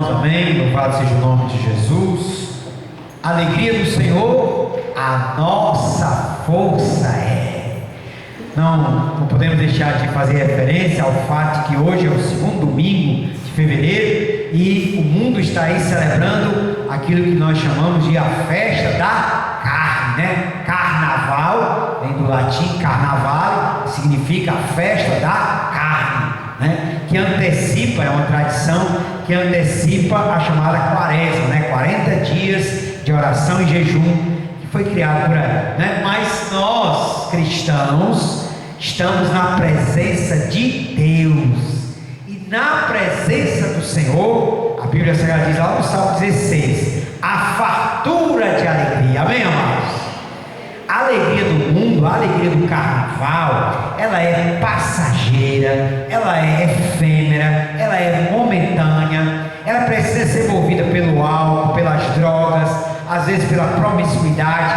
Amém, louvado seja o nome de Jesus. A alegria do Senhor, a nossa força é. Não podemos deixar de fazer referência ao fato de que hoje é o segundo domingo de fevereiro e o mundo está aí celebrando aquilo que nós chamamos de a festa da carne, né? Carnaval, vem do latim carnaval, significa a festa da carne, né? Que antecipa, é uma tradição que antecipa a chamada quaresma, né? 40 dias de oração e jejum, que foi criado por ela, né? Mas nós, cristãos, estamos na presença de Deus, e na presença do Senhor, a Bíblia Sagrada diz lá no Salmo 16, a fartura de alegria, amém, amados? A alegria do mundo, a alegria do carnaval, ela é passageira, ela é efêmera, ela é momentânea, ela precisa ser movida pelo álcool, pelas drogas, às vezes pela promiscuidade,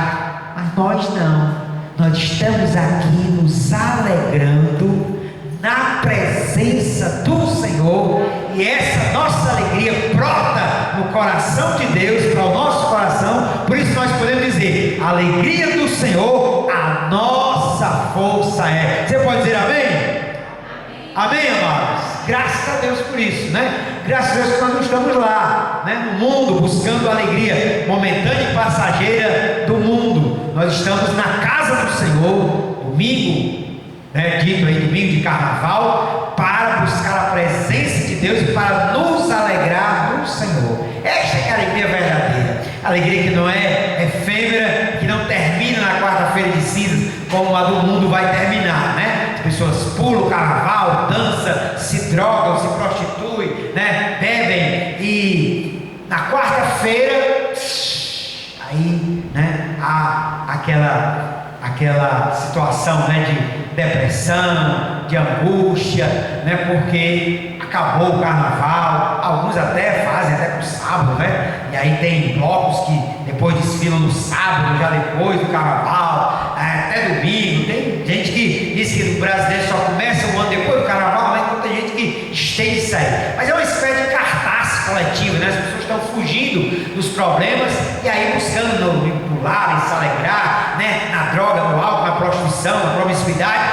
mas nós não, nós estamos aqui nos alegrando na presença do Senhor, e essa nossa alegria brota no coração de Deus, para o nosso coração. Por isso nós podemos dizer: a alegria do Senhor, a nossa força é. Você pode dizer amém? Amém, amém, amados? Graças a Deus por isso, né? Graças a Deus que nós não estamos lá, né, no mundo, buscando a alegria momentânea e passageira do mundo. Nós estamos na casa do Senhor, domingo, né, dito aí, domingo de carnaval, para buscar a presença de Deus e para nos alegrar no Senhor. Esta é a alegria verdadeira, a alegria que não é efêmera, que não termina na quarta-feira de cinzas, como a do mundo vai terminar, né? As pessoas pulam o carnaval, dançam, se drogam, se prostituem, né? Bebem, e na quarta-feira, aí, né, há aquela situação, né, de depressão, de angústia, né, porque acabou o carnaval. Alguns até fazem até pro sábado, né, e aí tem blocos que depois desfilam no sábado, já depois do carnaval, até domingo. Tem gente que diz que o brasileiro só começa o ano depois do carnaval, mas tem gente que estende isso aí, mas é uma espécie de cartaz coletivo, né? As pessoas estão fugindo dos problemas e aí buscando pular, em se alegrar, né, na droga, no álcool, na prostituição, na promiscuidade,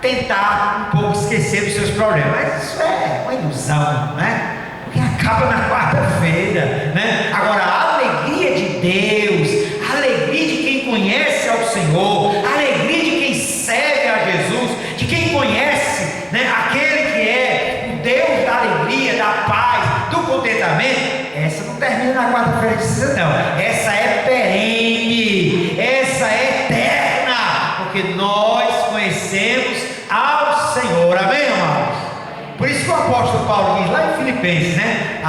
tentar um pouco esquecer dos seus problemas. Mas isso é uma ilusão, né? Porque acaba na quarta-feira, né? Agora, a alegria de Deus, a alegria de quem conhece ao Senhor, a alegria de quem serve a Jesus, de quem conhece, né, aquele que é o Deus da alegria, da paz, do contentamento, essa não termina na quarta-feira de cinza, não. Essa é perene, essa é eterna, porque nós conhecemos ao Senhor, amém, amados? Por isso que o apóstolo Paulo diz lá em Filipenses, né?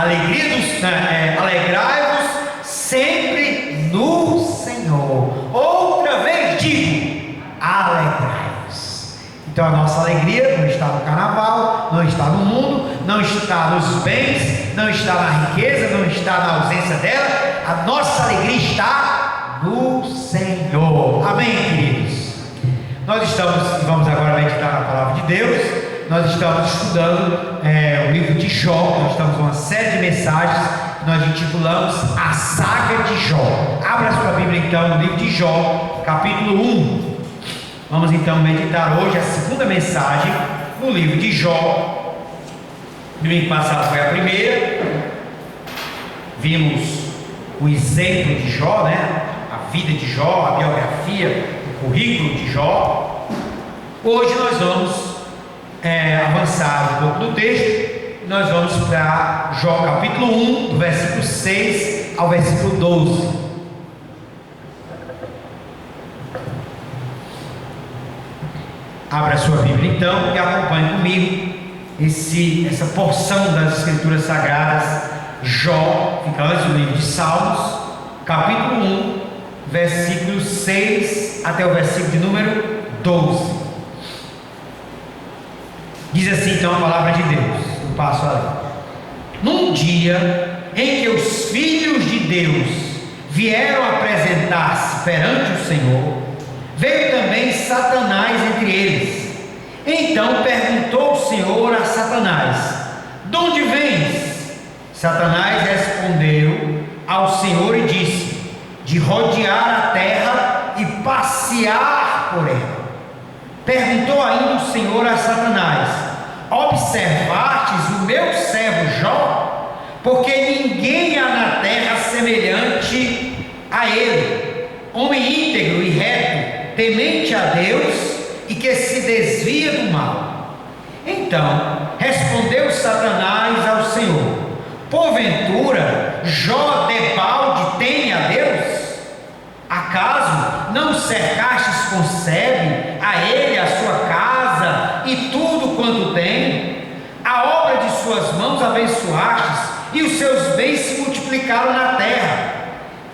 Alegrai-vos sempre no Senhor. Outra vez digo, alegrai-vos. Então a nossa alegria não está no carnaval, não está no mundo, não está nos bens, não está na riqueza, não está na ausência dela. A nossa alegria está no Senhor, amém, queridos? Nós vamos agora meditar na palavra de Deus. Nós estamos estudando o livro de Jó. Nós estamos uma série de mensagens que nós intitulamos A Saga de Jó. Abra sua Bíblia então no livro de Jó, capítulo 1. Vamos então meditar hoje a segunda mensagem no livro de Jó. Domingo passado foi a primeira. Vimos o exemplo de Jó, né? A vida de Jó, a biografia, o currículo de Jó. Hoje nós vamos avançar um pouco no texto. Nós vamos para Jó capítulo 1, do versículo 6 ao versículo 12. Abra a sua Bíblia então e acompanhe comigo essa porção das Escrituras Sagradas. Jó, fica antes do livro de Salmos, capítulo 1, versículo 6 até o versículo de número 12. Diz assim então a palavra de Deus, no passo além. Num dia em que os filhos de Deus vieram apresentar-se perante o Senhor, veio também Satanás entre eles. Então perguntou o Senhor a Satanás: de onde vens? Satanás respondeu ao Senhor e disse: de rodear a terra e passear por ela. Perguntou ainda o Senhor a Satanás: observastes o meu servo Jó? Porque ninguém há na terra semelhante a ele, homem íntegro e reto, temente a Deus e que se desvia do mal. Então respondeu Satanás ao Senhor: porventura Jó debalde teme a Deus? Acaso não cercastes com sebe a ele, a sua casa e tudo quanto tem? A obra de suas mãos abençoastes, e os seus bens se multiplicaram na terra.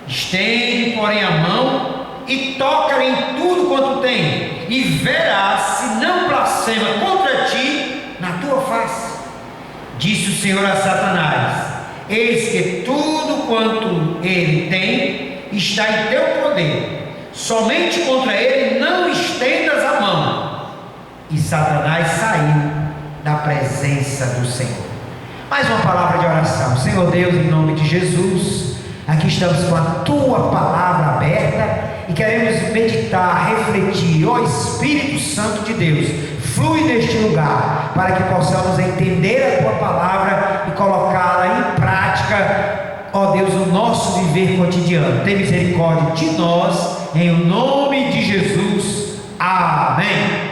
Estende, porém, a mão e toca-lhe em tudo quanto tem, e verás se não blasfema contra ti na tua face. Disse o Senhor a Satanás: eis que tudo quanto ele tem está em teu poder, somente contra ele não estendas a mão. E Satanás saiu da presença do Senhor. Mais uma palavra de oração. Senhor Deus, em nome de Jesus, aqui estamos com a tua palavra aberta e queremos meditar, refletir. Ó Espírito Santo de Deus, flui neste lugar para que possamos entender a tua palavra e colocá-la em prática, ó Deus, no nosso viver cotidiano. Tem misericórdia de nós, em nome de Jesus. Amém.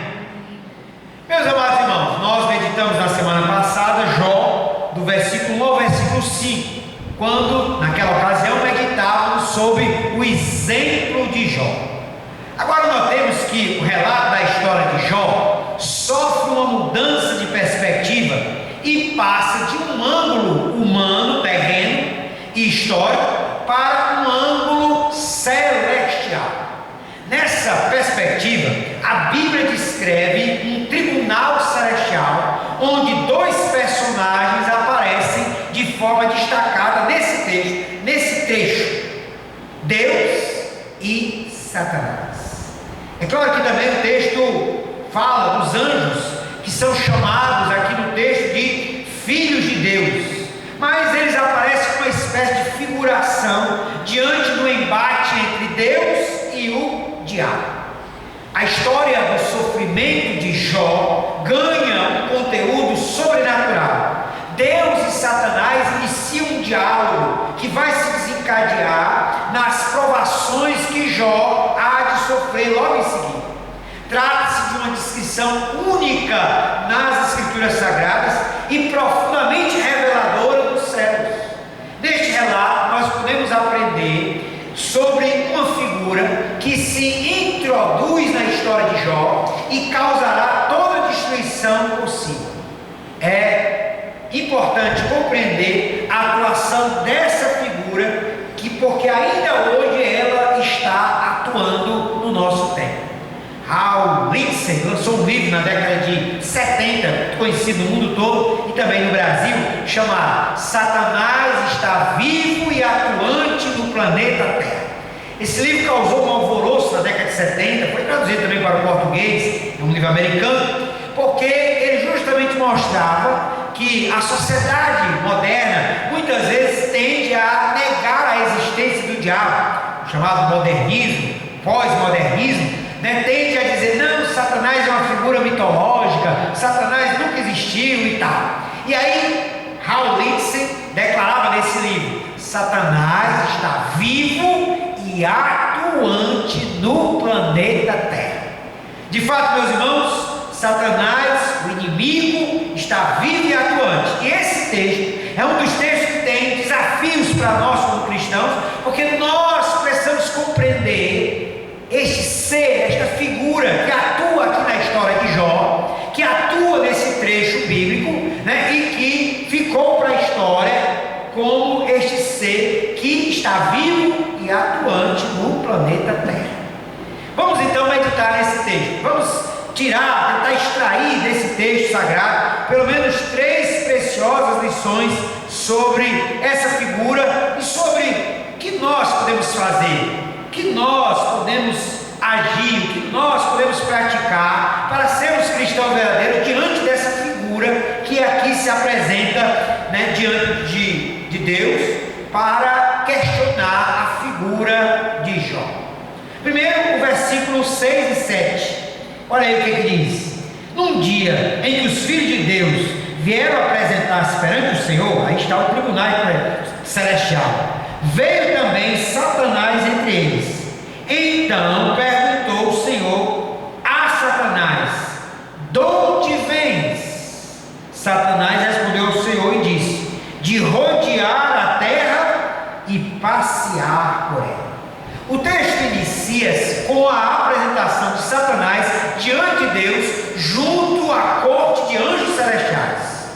Meus amados irmãos, nós meditamos na semana passada Jó, do versículo 1 ao versículo 5, quando naquela ocasião meditávamos sobre o exemplo de Jó. Agora notemos que o relato da história de Jó sofre uma mudança de perspectiva e passa de um ângulo humano, terreno e histórico, para um ângulo celestial. Nessa perspectiva, a Bíblia descreve um tribunal celestial, onde dois personagens aparecem de forma destacada nesse trecho: Deus e Satanás. É claro que também o texto fala dos anjos, que são chamados aqui no texto de filhos de Deus, mas eles aparecem com uma espécie de figuração diante do embate entre Deus e o diabo. A história do sofrimento de Jó ganha um conteúdo sobrenatural. Deus e Satanás iniciam um diálogo que vai se desencadear nas provações que Jó há de sofrer logo em seguida. Trata-se de uma descrição única nas Escrituras Sagradas e profundamente reveladora dos céus. Neste relato nós podemos aprender sobre uma figura que se introduz na história de Jó e causará toda a destruição possível. É importante compreender a atuação dessa figura, porque ainda hoje ela está atuando no nosso tempo. Hal Lindsey lançou um livro na década de 70, conhecido no mundo todo e também no Brasil, chamado Satanás está vivo e atuante no planeta Terra. Esse livro causou um alvoroço na década de 70, foi traduzido também para o português, é um livro americano, porque ele justamente mostrava que a sociedade moderna muitas vezes tende a negar a existência do diabo, o chamado modernismo, pós-modernismo, tende a dizer: não, Satanás é uma figura mitológica, Satanás nunca existiu e tal. E aí Hal Lindsey declarava nesse livro: Satanás está vivo e atuante no planeta Terra. De fato, meus irmãos, Satanás, o inimigo, está vivo e atuante. E esse texto é um dos textos que tem desafios para nós como cristãos, porque nós precisamos compreender este ser, esta figura que atua aqui na história de Jó, que atua nesse trecho bíblico, e que ficou para a história como este ser que está vivo e atuante no planeta Terra. Vamos então meditar nesse texto. Vamos tentar extrair desse texto sagrado pelo menos 3 preciosas lições sobre essa figura e sobre o que nós podemos fazer, o que nós podemos agir, o que nós podemos praticar para sermos cristãos verdadeiros diante dessa figura que aqui se apresenta, diante de Deus para questionar a figura de Jó. Primeiro, o versículo 6 e 7. Olha aí o que diz: num dia em que os filhos de Deus vieram apresentar-se perante o Senhor, aí está o tribunal celestial, veio também Satanás entre eles. Então perguntou o Senhor a Satanás: de onde vens? Satanás respondeu ao Senhor e disse: de rodear a terra e passear por ela. O texto inicia-se com a apresentação de Satanás diante de Deus, junto à corte de anjos celestiais.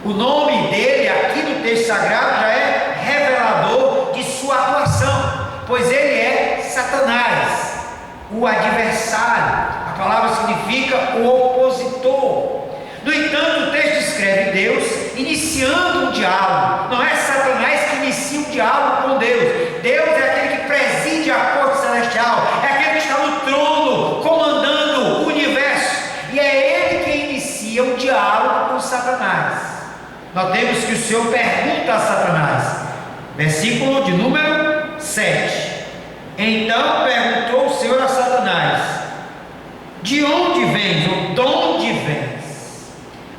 O nome dele aqui no texto sagrado já é revelador de sua atuação, pois ele é Satanás, o adversário. A palavra significa o opositor. No entanto, o texto escreve Deus iniciando um diálogo. Não é Satanás que inicia um diálogo com Deus. Deus é aquele que preside a corte celestial, é aquele que está no trono, comandando o universo, e é ele quem inicia um diálogo com Satanás. Notemos que o Senhor pergunta a Satanás, versículo de número 7. Então perguntou o Senhor a Satanás: de onde vens, ou de onde vens?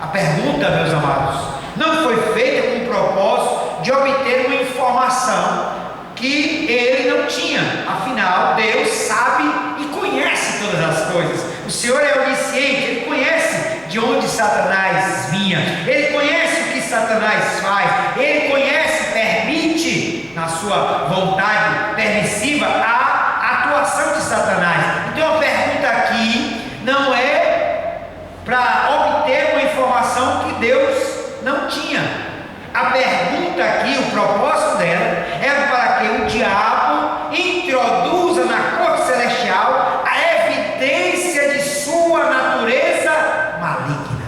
A pergunta, meus amados, não foi feita com o propósito de obter uma informação que ele não tinha. Afinal, Deus sabe e conhece todas as coisas. O Senhor é onisciente, ele conhece de onde Satanás vinha, ele conhece o que Satanás faz, ele conhece, permite, na sua vontade permissiva, a atuação de Satanás. Então a pergunta aqui não é para obter uma informação que Deus não tinha. A pergunta aqui, o propósito dela, era para que o diabo introduza na corte celestial a evidência de sua natureza maligna.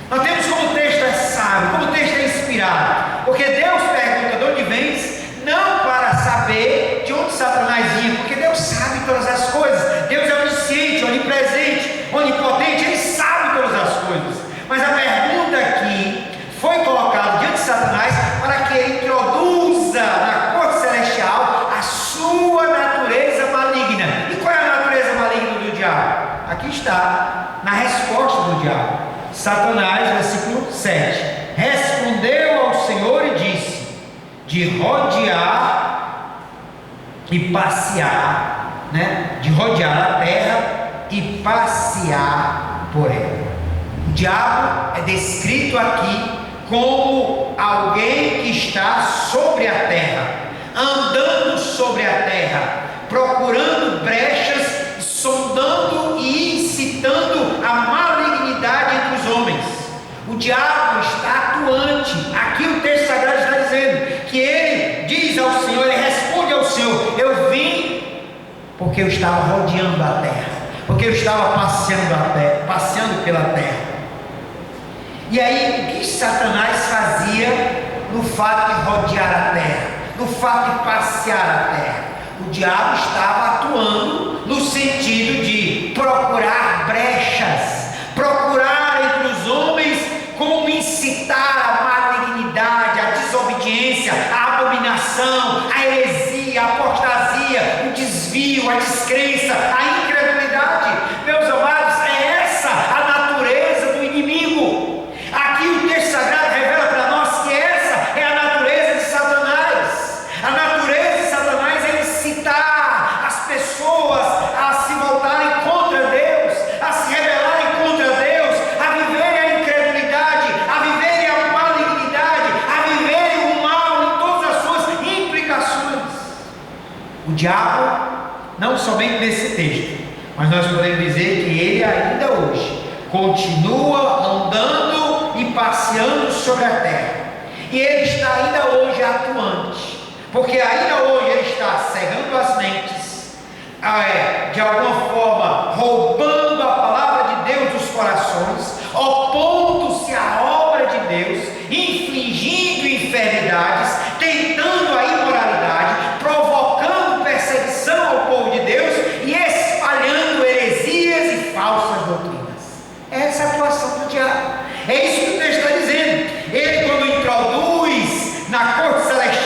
Nós temos como o texto é sábio, como o texto é inspirado, porque Deus pergunta de onde vens, não para saber de onde Satanás vinha, porque Deus sabe todas as coisas. Deus é onisciente, onipresente, onipotente, ele sabe todas as coisas. Mas a pergunta aqui foi colocada diante de Satanás para que ele introduza na corte celestial a sua natureza maligna. E qual é a natureza maligna do diabo? Aqui está, na resposta do diabo. Satanás, versículo 7, respondeu ao Senhor e disse: de rodear e passear, de rodear a terra e passear por ela. O diabo é descrito aqui como alguém que está sobre a terra, andando sobre a terra, procurando brechas, sondando e incitando a malignidade entre os homens. O diabo está atuante. Aqui o texto sagrado está dizendo que ele diz ao Senhor, ele responde ao Senhor: eu vim porque eu estava rodeando a terra, porque eu estava passeando pela terra. E aí, o que Satanás fazia no fato de rodear a terra, no fato de passear a terra? O diabo estava atuando no sentido de procurar brechas, procurar entre os homens como incitar a malignidade, a desobediência, a abominação, a heresia, a apostasia, o desvio, a descrença, a incredulidade. Meus amados, é essa a natureza do inimigo. Aqui o texto sagrado revela para nós que essa é a natureza de Satanás. A natureza de Satanás é incitar as pessoas a se voltarem contra Deus, a se rebelarem contra Deus, a viverem a incredulidade, a viverem a malignidade, a viverem o mal em todas as suas implicações. O diabo, não somente nesse texto, mas nós podemos dizer que ele ainda hoje continua andando e passeando sobre a terra, e ele está ainda hoje atuante, porque ainda hoje ele está cegando as mentes, de alguma forma roubando a palavra de Deus dos corações, opondo-se à obra de Deus, infligindo enfermidades, tentando a imoralidade, provocando perseguição ao povo de Deus e espalhando heresias e falsas doutrinas. Essa é a atuação do diabo. É isso que o texto está dizendo. Ele, quando introduz na corte celestial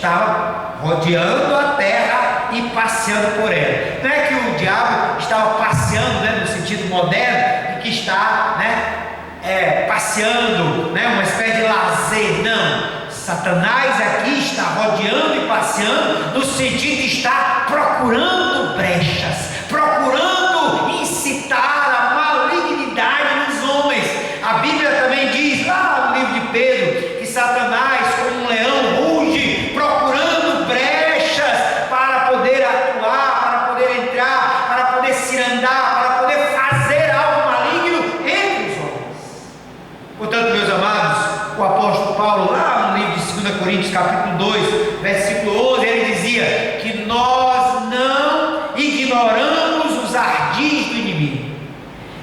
estava rodeando a terra e passeando por ela. Não é que o diabo estava passeando, né, no sentido moderno, que está, né, passeando, né, uma espécie de lazer. Não. Satanás aqui está rodeando e passeando no sentido de estar procurando brechas, procurando incitar a malignidade nos homens. A Bíblia também diz lá no livro de Pedro que Satanás, como um leão, ruge procurando brechas para poder atuar, para poder entrar, para poder se andar, para poder fazer algo maligno entre os homens. Portanto, meus amados, o apóstolo Paulo, lá no livro de 2 Coríntios, capítulo 2, versículo 11, ele dizia que nós não ignoramos os ardis do inimigo.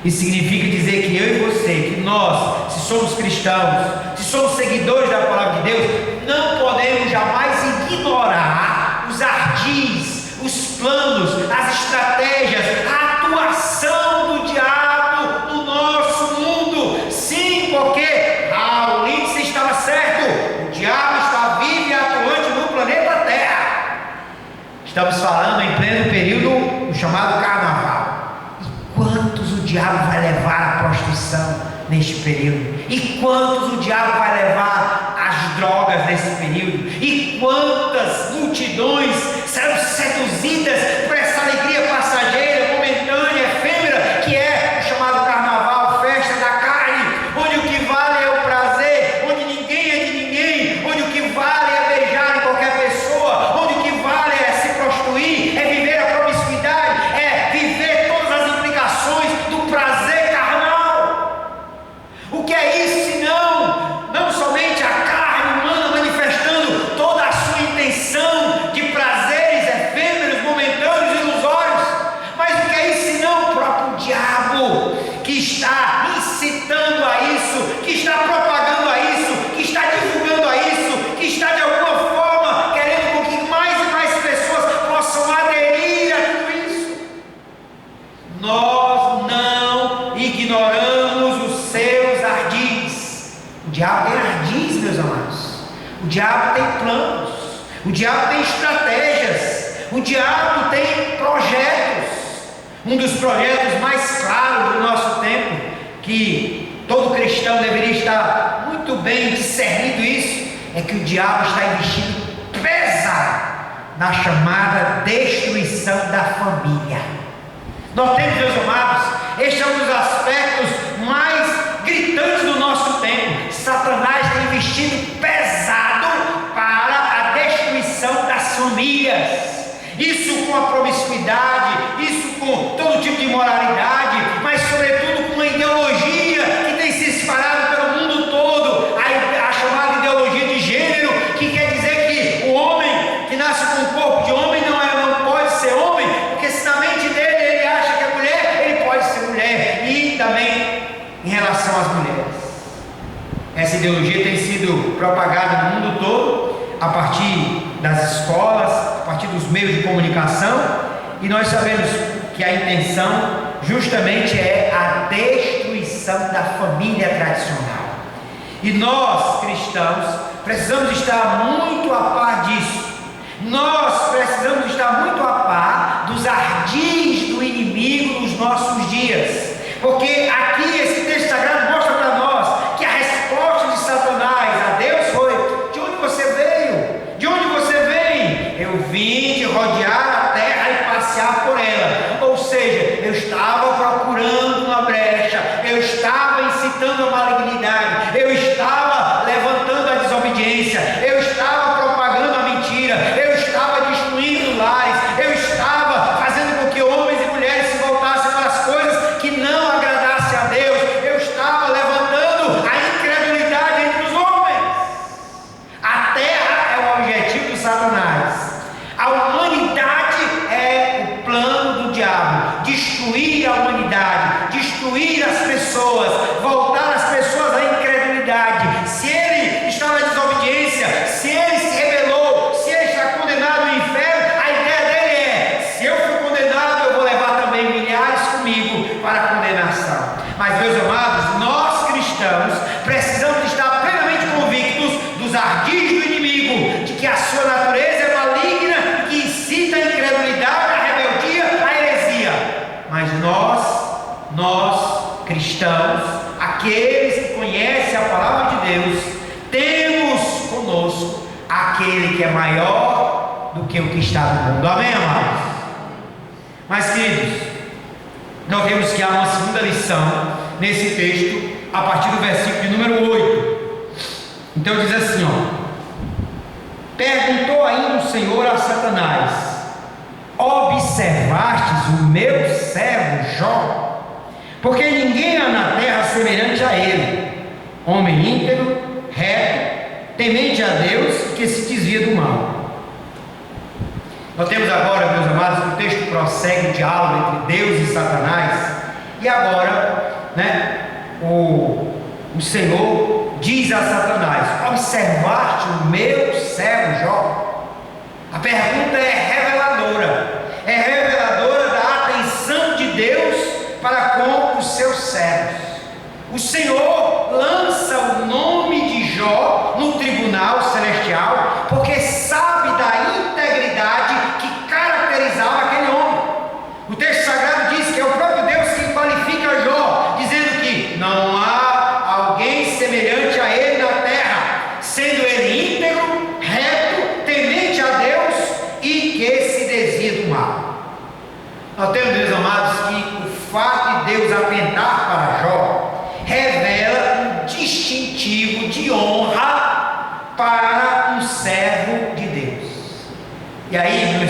Isso significa dizer que eu e você, que nós, se somos cristãos, se somos seguidores da palavra de Deus, não podemos jamais ignorar os ardis, os planos, as estratégias, a atuação do diabo no nosso mundo. Sim, porque Raul Lindsay estava certo, o diabo está vivo e atuante no planeta Terra. Estamos falando em pleno período do chamado Carnaval. Quantos o diabo vai levar à prostituição neste período? E quantos o diabo vai levar às drogas nesse período? E quantas multidões serão seduzidas por essa alegria passageira, momentânea, efêmera, que é o chamado carnaval, festa da carne, onde o que vale é o prazer, onde ninguém é de ninguém, onde o que vale é beijar em qualquer pessoa, onde o que vale é se prostituir, é viver a promiscuidade, é viver todas as implicações do prazer carnal. O que é isso senão não somente a carne humana manifestando toda a sua intenção de prazeres efêmeros, momentâneos, ilusórios, mas o que é isso senão o próprio diabo que está incitando a isso, que está propagando a isso, que está divulgando a isso, que está de alguma forma querendo com que mais e mais pessoas possam aderir a tudo isso. Nós não ignoramos os seus ardis. O diabo tem ardis, meus amados. O diabo tem planos. O diabo tem estratégias. O diabo tem projetos. Um dos projetos mais claros do nosso tempo, que todo cristão deveria estar muito bem discernindo isso, é que o diabo está investindo pesado na chamada destruição da família. Notemos, meus amados, este é um dos aspectos mais gritantes do nosso tempo. Satanás tem investido pesado para a destruição das famílias. Isso com a promiscuidade, isso com todo tipo de imoralidade, mas sobretudo com a ideologia que tem se espalhado pelo mundo todo, a chamada ideologia de gênero, que quer dizer que o homem que nasce com o corpo de homem não pode ser homem, porque se na mente dele ele acha que é mulher, ele pode ser mulher. E também em relação às mulheres, essa ideologia tem sido propagada no mundo todo, a partir das escolas, a partir dos meios de comunicação, e nós sabemos que a intenção justamente é a destruição da família tradicional. E nós, cristãos, precisamos estar muito a par disso. Nós precisamos estar muito a par dos ardis do inimigo nos nossos dias, porque aqui esse texto sagrado mostra para nós que a resposta de Satanás a Deus foi: de onde você veio? De onde você vem? Eu vim de rodear a terra e passear por ela. Ou seja, eu estava procurando uma brecha, eu estava incitando a malignidade, eu estava levantando a desobediência, eu estava propagando a mentira, eu estava destruindo lares, eu estava fazendo com que homens e mulheres se voltassem para as coisas que não agradavam conosco aquele que é maior do que o que está no mundo. Amém, amados? Mas, queridos, nós vemos que há uma segunda lição nesse texto, a partir do versículo de número 8. Então diz assim, ó: perguntou ainda o Senhor a Satanás: observastes o meu servo Jó? Porque ninguém há na terra semelhante a ele, homem íntegro, reto, temente a Deus, que se desvia do mal. Nós temos agora, meus amados, que o texto prossegue o diálogo entre Deus e Satanás. E agora, o Senhor diz a Satanás: observaste o meu servo Jó? A pergunta é reveladora da atenção de Deus para com os seus servos. O Senhor lança o nome de Jó no tribunal celestial, porque sabe da integridade que caracterizava aquele homem. O texto sagrado diz que é o próprio Deus quem qualifica Jó, dizendo que não há alguém semelhante a ele na terra, sendo ele íntegro, reto, temente a Deus e que se desvia do mal. Nós temos, meus amados, que o fato de Deus atentar para Jó revela um distintivo de honra para um servo de Deus. E aí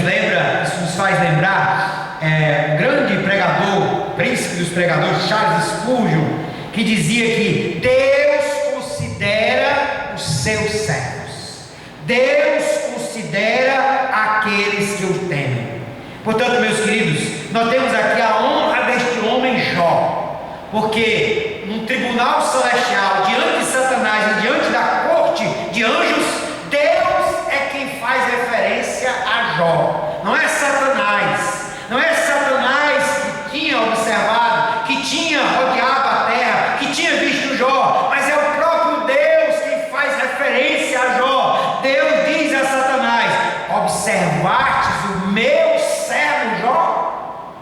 isso nos faz lembrar um grande pregador, príncipe dos pregadores, Charles Spurgeon, que dizia que Deus considera os seus servos, Deus considera aqueles que o temem. Portanto, meus queridos, nós temos aqui a honra deste homem Jó, porque num tribunal celestial, diante de Satanás e diante da corte de anjos, Deus é quem faz referência a Jó, não é Satanás. Não é Satanás que tinha observado, que tinha rodeado a terra, que tinha visto Jó, mas é o próprio Deus quem faz referência a Jó. Deus diz a Satanás: observastes o meu servo Jó?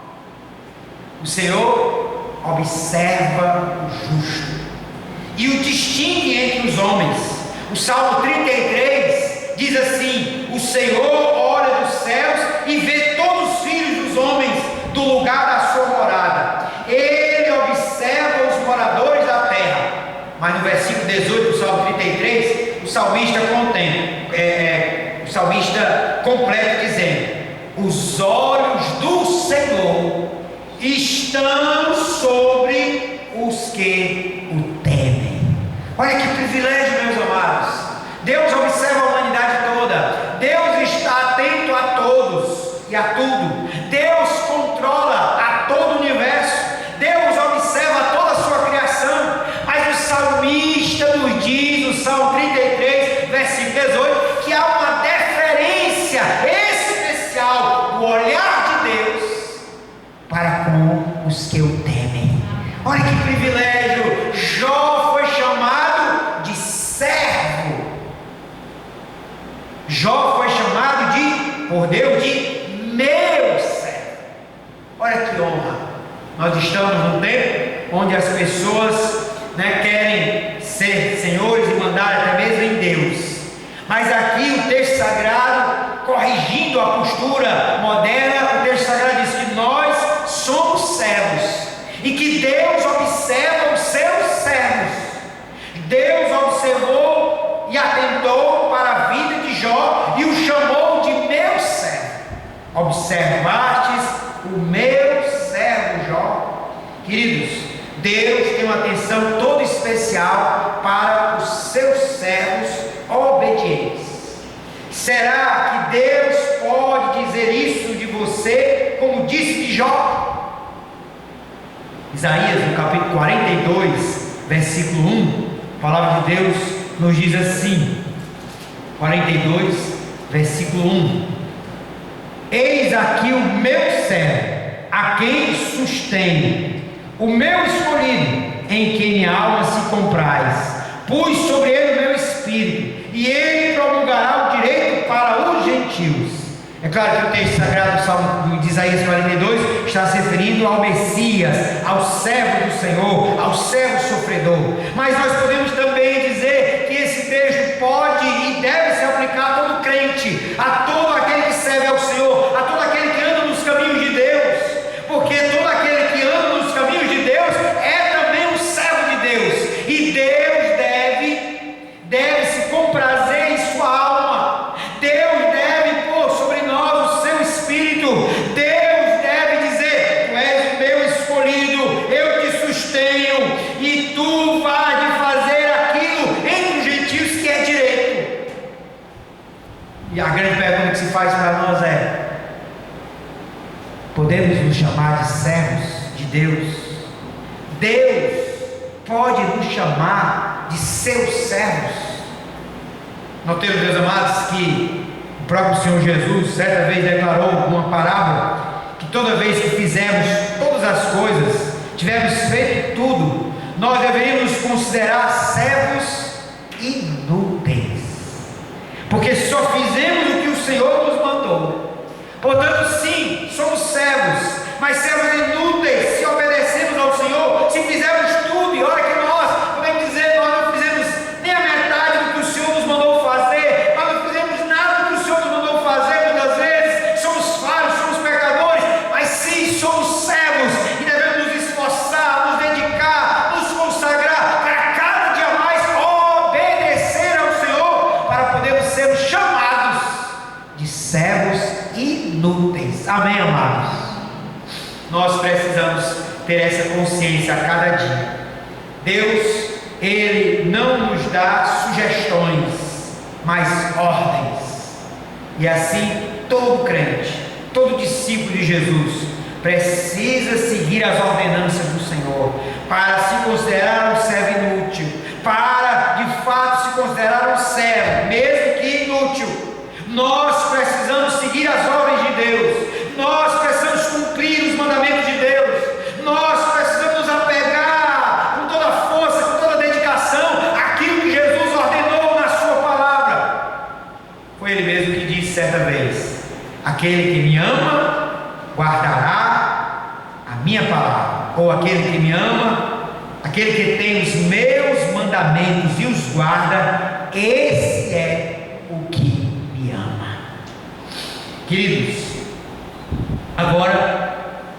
O Senhor observa o justo e o distingue entre os homens. O Salmo 33 diz assim: o Senhor olha dos céus e vê todos os filhos dos homens do lugar da sua morada. Ele observa os moradores da terra. Mas no versículo 18 do Salmo 33, o salmista completa dizendo: os olhos do Senhor estão sobre os que o temem. Olha que privilégio, meus amados. Deus observa a humanidade toda. Deus está atento a todos e a tudo. Deus controla a todo o universo. Deus observa toda a sua criação. Mas o salmista nos diz, no Salmo 33, versículo 18, que há uma deferência especial do olhar de Deus para com os que o temem. Olha que privilégio. Jó foi chamado de servo. Jó foi chamado por Deus de meu servo. Olha que honra. Nós estamos num tempo onde as pessoas querem ser senhores e mandar até mesmo em Deus. Mas aqui o texto sagrado, corrigindo a postura moderna, o texto sagrado diz que nós somos servos e que Deus observa os seus servos. Deus observou e atentou para a vida de Jó e o chamou de meu servo. Observastes o meu servo Jó. Queridos, Deus tem uma atenção toda especial para os seus servos obedientes. Será que Deus pode dizer isso de você, como disse de Jó? Isaías, no capítulo 42, versículo 1, a palavra de Deus nos diz assim, 42, versículo 1: eis aqui o meu servo, a quem sustento, o meu escolhido, em quem minha alma se compraz. Pus sobre ele o meu espírito, e ele promulgará o direito para os gentios. É claro que o texto sagrado de Isaías 42 está se referindo ao Messias, ao servo do Senhor, ao servo sofredor. Mas nós podemos também dizer que esse texto pode e deve ser prazer em sua alma. Deus deve pôr sobre nós o seu espírito. Deus deve dizer: tu és o meu escolhido, eu te sustenho, e tu vais de fazer aquilo entre os gentios que é direito. E a grande pergunta que se faz para nós é: podemos nos chamar de servos de Deus? Deus pode nos chamar de seus servos? Notemos, meus amados, que o próprio Senhor Jesus certa vez declarou uma parábola, que toda vez que fizermos todas as coisas, tivermos feito tudo, nós deveríamos nos considerar servos inúteis, porque só fizemos o que o Senhor nos mandou. Portanto, sim, somos servos, mas servos inúteis se obedecemos ao Senhor, se fizermos tudo. E olha que nós podemos dizer: nós não fizemos nem a metade do que o Senhor nos mandou fazer, nós não fizemos nada do que o Senhor nos mandou fazer. Muitas vezes somos falhos, somos pecadores, mas sim, somos servos e devemos nos esforçar, nos dedicar, nos consagrar para cada dia mais obedecer ao Senhor, para podermos ser chamados de servos inúteis. Amém, amados? Nós precisamos ter essa consciência a cada dia. Deus, Ele não nos dá sugestões, mas ordens. E assim, todo crente, todo discípulo de Jesus precisa seguir as ordenanças do Senhor, para se considerar um servo inútil, para de fato se considerar um servo, mesmo que inútil. Nós precisamos seguir as ordens de Deus, nós precisamos cumprir os mandamentos de Deus, nós precisamos nos apegar com toda a força, com toda a dedicação àquilo que Jesus ordenou na sua palavra. Foi Ele mesmo que disse certa vez: aquele que me ama guardará a minha palavra, ou aquele que me ama, aquele que tem os meus mandamentos e os guarda, esse é o que me ama. Queridos, agora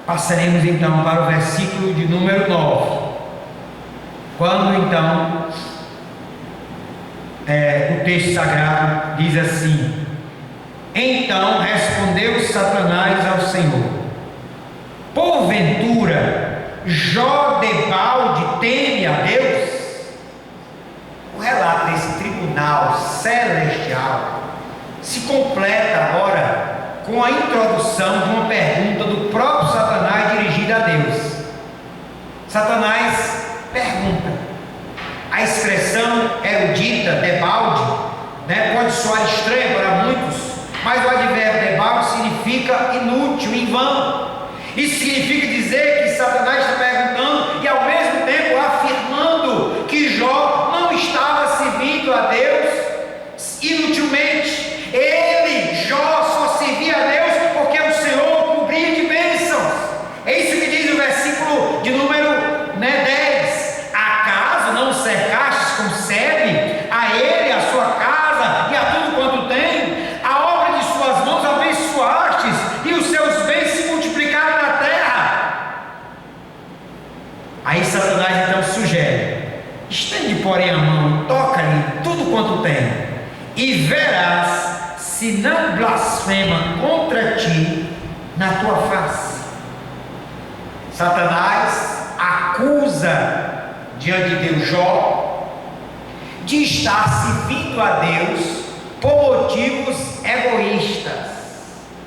passaremos então para o versículo de número 9, quando então o texto sagrado diz assim: então respondeu Satanás ao Senhor: porventura Jó debalde teme a Deus? O relato desse tribunal celestial se completa agora com a introdução de uma pergunta do próprio Satanás dirigida a Deus. Satanás pergunta. A expressão erudita, debalde, pode soar estranha para muitos, mas o advérbio debalde significa inútil, em vão. Isso significa dizer que Satanás está perguntando e ao mesmo tempo afirmando que Jó não estava servindo a Deus inutilmente. Ele, Jó, só servia a Deus porque o Senhor o cobria de bênçãos. É isso que diz o versículo de número 10. Acaso não cercastes com sede a ele, a sua casa e a tudo quanto tem? A obra de suas mãos abençoastes e os seus bens se multiplicaram na terra. Aí Satanás então sugere: estende porém a mão, toca-lhe tudo quanto tem, e verás se não blasfema contra ti na tua face. Satanás acusa diante de Deus Jó de estar servindo a Deus por motivos egoístas,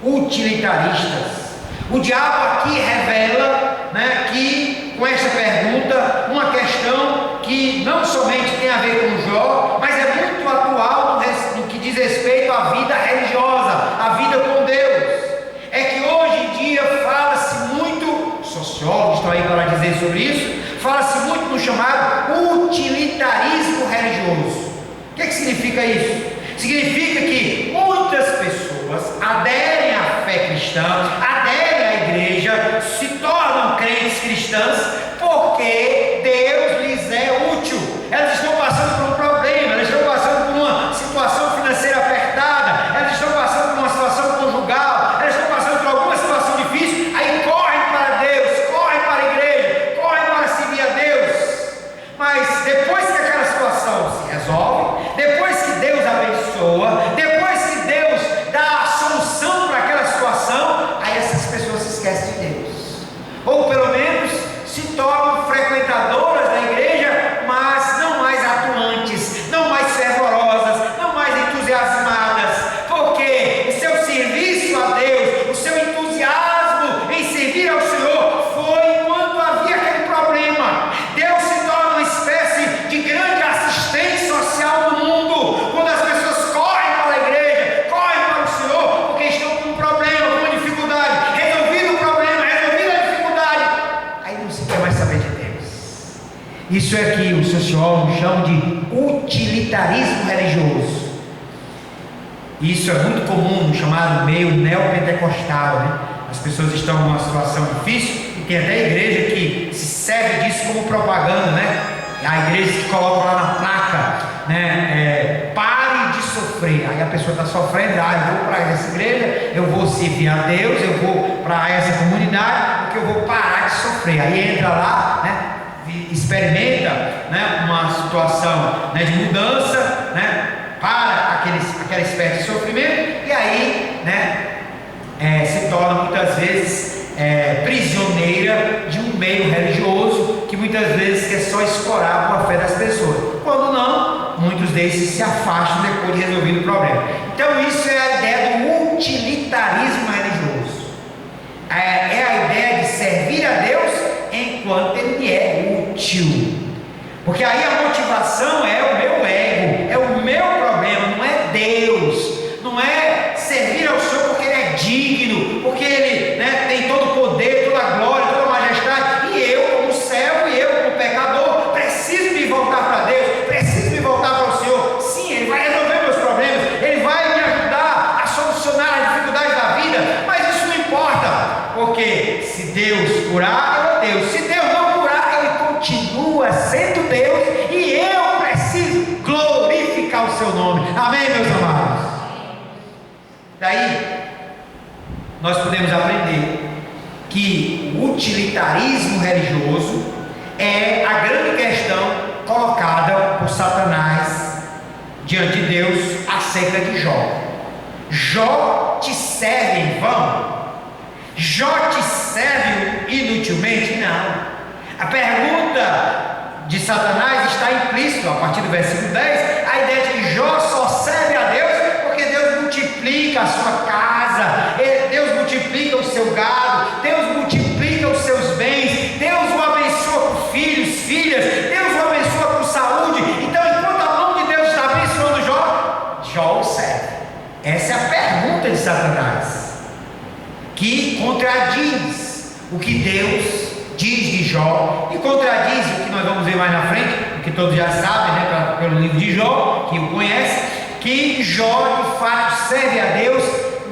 utilitaristas. O diabo aqui revela, que com esta pergunta, uma questão que não somente tem a ver com Jó, mas é muito atual no que diz respeito à vida religiosa, à vida com Deus. É que hoje em dia fala-se muito, sociólogos estão aí para dizer sobre isso, fala-se muito no chamado utilitarismo religioso. O que significa isso? Significa que muitas pessoas aderem à fé cristã, aderem à igreja, se tornam crentes cristãs porque Deus lhes é útil. Elas estão passando por um problema, elas estão passando por uma situação financeira apertada, elas estão passando por uma situação conjugal, elas estão passando por alguma situação difícil, aí correm para Deus, correm para a igreja, correm para servir a Deus. Mas depois que aquela situação se resolve, depois que Deus Isso é que os sociólogos chamam de utilitarismo religioso. Isso é muito comum no chamado meio neopentecostal, né? As pessoas estão numa situação difícil e tem até igreja que se serve disso como propaganda, né? Há igrejas que colocam lá na placa, né? Pare de sofrer. Aí a pessoa está sofrendo, eu vou para essa igreja, eu vou servir a Deus, eu vou para essa comunidade, porque eu vou parar de sofrer. Aí entra lá, né? Experimenta, né? Uma situação, né? De mudança, né? Para aquela espécie de sofrimento, e aí, né? Se torna muitas vezes prisioneira de um meio religioso que muitas vezes quer só escorar com a fé das pessoas. Quando não, muitos desses se afastam depois de resolvido o problema. Então isso é a ideia do utilitarismo religioso. É a ideia de servir a Deus enquanto Ele é útil. Porque aí a motivação é o meu ego, é o meu problema, não é Deus. Não é servir ao Senhor porque Ele é digno, porque Ele, né, tem todo o poder, toda a glória, toda a majestade, e eu como servo, e eu como pecador, preciso me voltar para Deus, preciso me voltar para o Senhor. Sim, Ele vai resolver meus problemas, Ele vai me ajudar a solucionar as dificuldades da vida, mas isso não importa, porque se Deus curar, Ele é Deus. Se Deus não curar, Ele continua sendo Deus, e eu preciso glorificar o Seu nome. Amém, meus amados? Daí, nós podemos aprender que o utilitarismo religioso é a grande questão colocada por Satanás diante de Deus acerca de Jó. Jó te serve em vão? Jó te serve inutilmente? Não. A pergunta de Satanás está implícita a partir do versículo 10, a ideia de que Jó só serve a Deus porque Deus multiplica a sua casa, Deus multiplica o seu gado, Deus multiplica os seus bens, Deus o abençoa com filhos, filhas, Deus o abençoa com saúde. Então, enquanto a mão de Deus está abençoando Jó, Jó o serve. Essa é a pergunta de Satanás, que contradiz o que Deus diz de Jó, e contradiz o que nós vamos ver mais na frente, o que todos já sabem, né, pelo livro de Jó, quem o conhece, que Jó de fato serve a Deus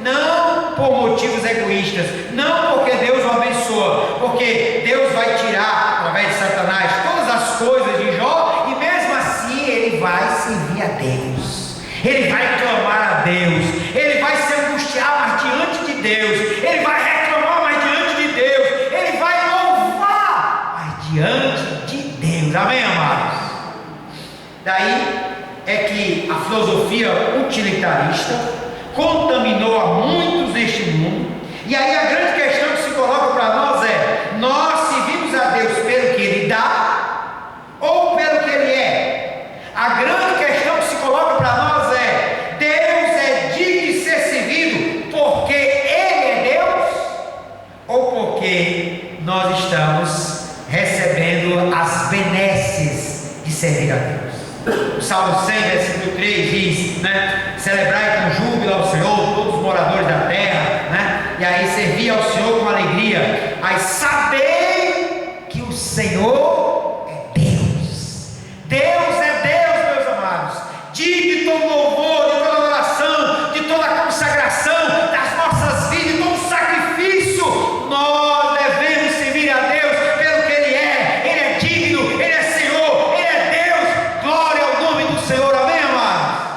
não por motivos egoístas, não porque Deus o abençoa, porque Deus vai tirar através de Satanás todas as coisas de Jó, e mesmo assim ele vai servir a Deus, ele vai clamar a Deus, ele vai se angustiar mais diante de Deus, ele vai reclamar mais diante de Deus, ele vai louvar mais diante de Deus. Amém, amados? Daí é que a filosofia utilitarista contaminou a muitos neste mundo, e aí a grande questão que se coloca para nós é: nós servimos a Deus pelo que Ele dá ou pelo que Ele é? A grande questão que se coloca para nós é: Deus é digno de ser servido porque Ele é Deus, ou porque nós estamos recebendo as benesses de servir a Deus? O Salmo 100, versículo 3 diz, né? Celebrai com júbilo ao Senhor, todos os moradores da terra, né? E aí servir ao Senhor com alegria. Aí sabei que o Senhor é Deus. Deus é Deus, meus amados. Digno de todo louvor, de toda adoração, de toda consagração das nossas vidas, de todo sacrifício. Nós devemos servir a Deus pelo que Ele é. Ele é digno, Ele é Senhor, Ele é Deus. Glória ao nome do Senhor. Amém, amados?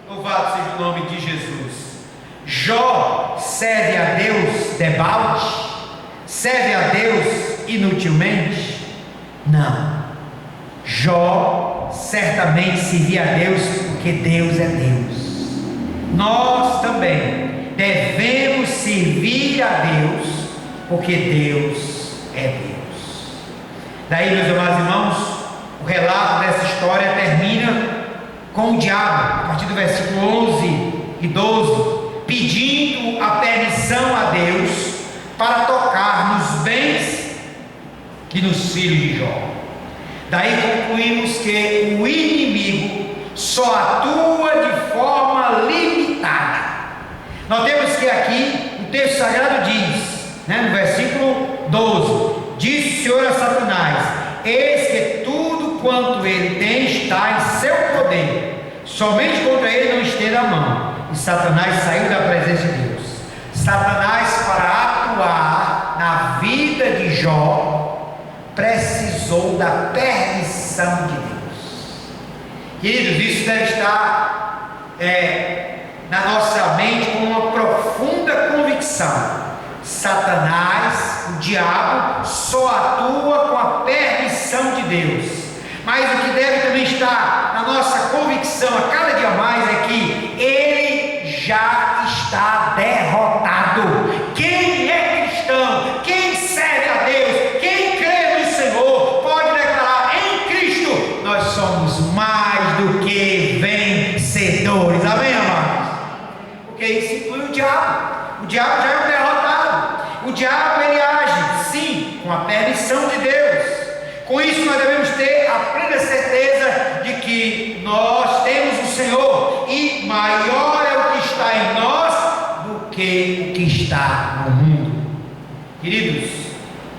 Louvado seja o nome de Jesus. Jó serve a Deus debalde? Serve a Deus inutilmente? Não. Jó certamente servia a Deus porque Deus é Deus. Nós também devemos servir a Deus porque Deus é Deus. Daí, meus amados irmãos, o relato dessa história termina com o diabo, a partir do versículo 11 e 12, pedindo a permissão a Deus para tocar nos bens e nos filhos de Jó. Daí concluímos que o inimigo só atua de forma limitada. Notemos que aqui o texto sagrado diz, né, no versículo 12: disse o Senhor a Satanás: eis que tu Somente contra ele não estenda a mão. E Satanás saiu da presença de Deus. Satanás, para atuar na vida de Jó, precisou da permissão de Deus. Queridos, isso deve estar na nossa mente com uma profunda convicção. Satanás, o diabo, só atua com a permissão de Deus. Mas o que deve também estar na nossa convicção a cada dia mais é que ele já está derrotado. Quem é cristão, quem serve a Deus, quem crê no Senhor, pode declarar: em Cristo nós somos mais do que vencedores. Amém, amados? Porque isso inclui o diabo. O diabo já é um derrotado. O diabo, ele age, sim, com a permissão de Deus. Com isso nós devemos ter a plena certeza de que nós temos o Senhor, e maior é o que está em nós do que o que está no mundo. Queridos,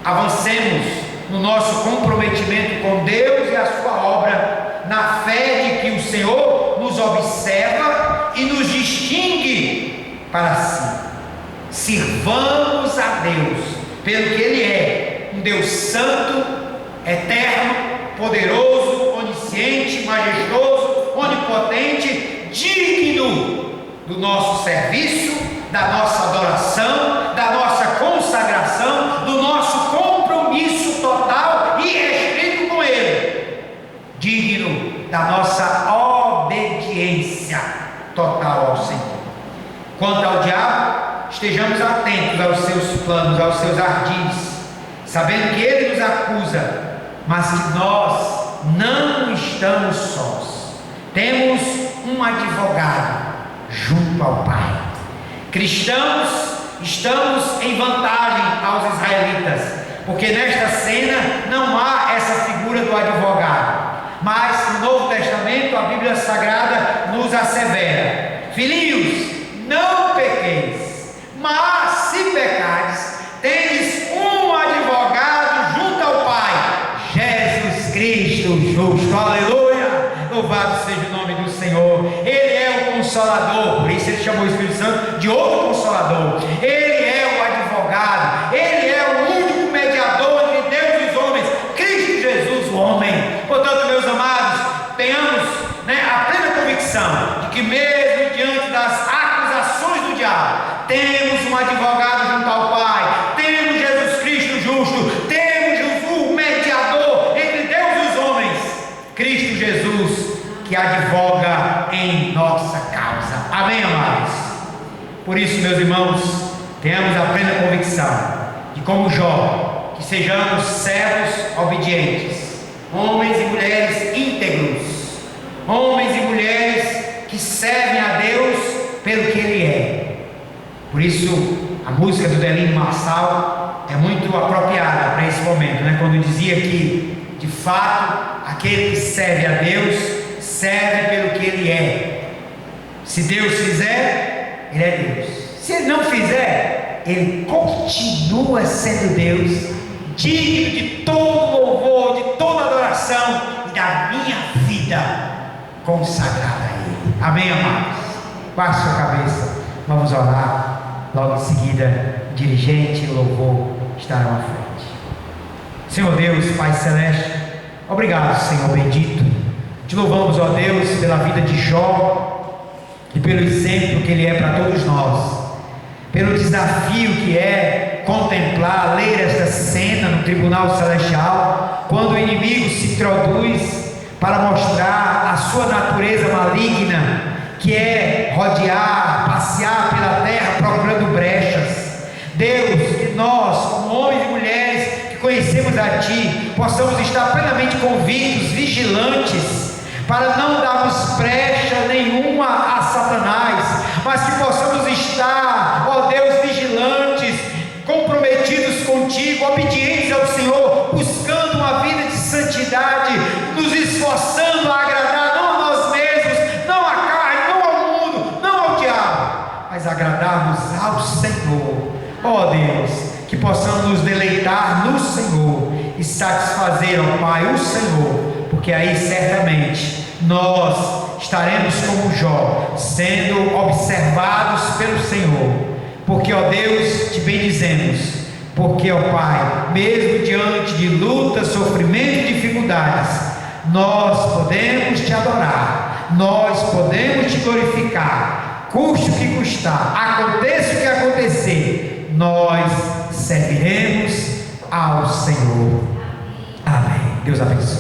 avancemos no nosso comprometimento com Deus e a sua obra, na fé de que o Senhor nos observa e nos distingue para si. Sirvamos a Deus pelo que Ele é, um Deus santo, eterno, poderoso, onisciente, majestoso, onipotente, digno do nosso serviço, da nossa adoração, da nossa consagração, do nosso compromisso total e restrito com Ele, digno da nossa obediência total ao Senhor. Quanto ao diabo, estejamos atentos aos seus planos, aos seus ardis, sabendo que ele nos acusa, mas que nós não estamos sós. Temos um advogado junto ao Pai. Cristãos, estamos em vantagem aos israelitas, porque nesta cena não há essa figura do advogado. Mas no Novo Testamento a Bíblia Sagrada nos assevera: filhinhos, não pequeis, mas se pecares, tendes um advogado junto ao Pai, Jesus Cristo justo. Aleluia! Louvado seja o nome do Senhor. Ele é o Consolador, por isso ele chamou o Espírito Santo de outro Consolador. Ele é o advogado, ele é o único mediador entre Deus e os homens, Cristo Jesus, o homem. Portanto, meus amados, tenhamos a plena convicção de que mesmo diante das acusações do diabo, temos um advogado junto ao Pai, temos Jesus Cristo justo, temos o mediador entre Deus e os homens, Cristo Jesus, que advoga em nossa causa. Amém, amados? Por isso, meus irmãos, tenhamos a plena convicção de, como Jó, que sejamos servos obedientes, homens e mulheres íntegros, homens e mulheres que servem a Deus pelo que Ele é. Por isso, a música do Delino Marçal é muito apropriada para esse momento, quando dizia que, de fato, aquele que serve a Deus, serve pelo que Ele é. Se Deus fizer, Ele é Deus. Se Ele não fizer, Ele continua sendo Deus, digno de todo louvor, de toda adoração e da minha vida consagrada a Ele. Amém, amados? Baixe sua cabeça, vamos orar. Logo em seguida, o dirigente e o louvor estarão à frente. Senhor Deus, Pai Celeste, obrigado, Senhor bendito. Te louvamos, ó Deus, pela vida de Jó e pelo exemplo que ele é para todos nós, pelo desafio que é contemplar, ler esta cena no tribunal celestial, quando o inimigo se introduz para mostrar a sua natureza maligna, que é rodear, passear pela terra procurando brechas. Deus, que nós, como homens e mulheres que conhecemos a Ti, possamos estar plenamente convictos, vigilantes, para não darmos brecha nenhuma a Satanás, mas que possamos estar, ó Deus, vigilantes, comprometidos contigo, obedientes ao Senhor, buscando uma vida de santidade, nos esforçando a agradar não a nós mesmos, não à carne, não ao mundo, não ao diabo, mas agradarmos ao Senhor. Ó Deus, que possamos nos deleitar no Senhor e satisfazer, ó Pai, o Senhor, porque aí certamente nós estaremos como Jó, sendo observados pelo Senhor, porque, ó Deus, te bendizemos, porque, ó Pai, mesmo diante de lutas, sofrimento e dificuldades, nós podemos te adorar, nós podemos te glorificar, custe o que custar, aconteça o que acontecer, nós serviremos ao Senhor. Amém. Deus abençoe.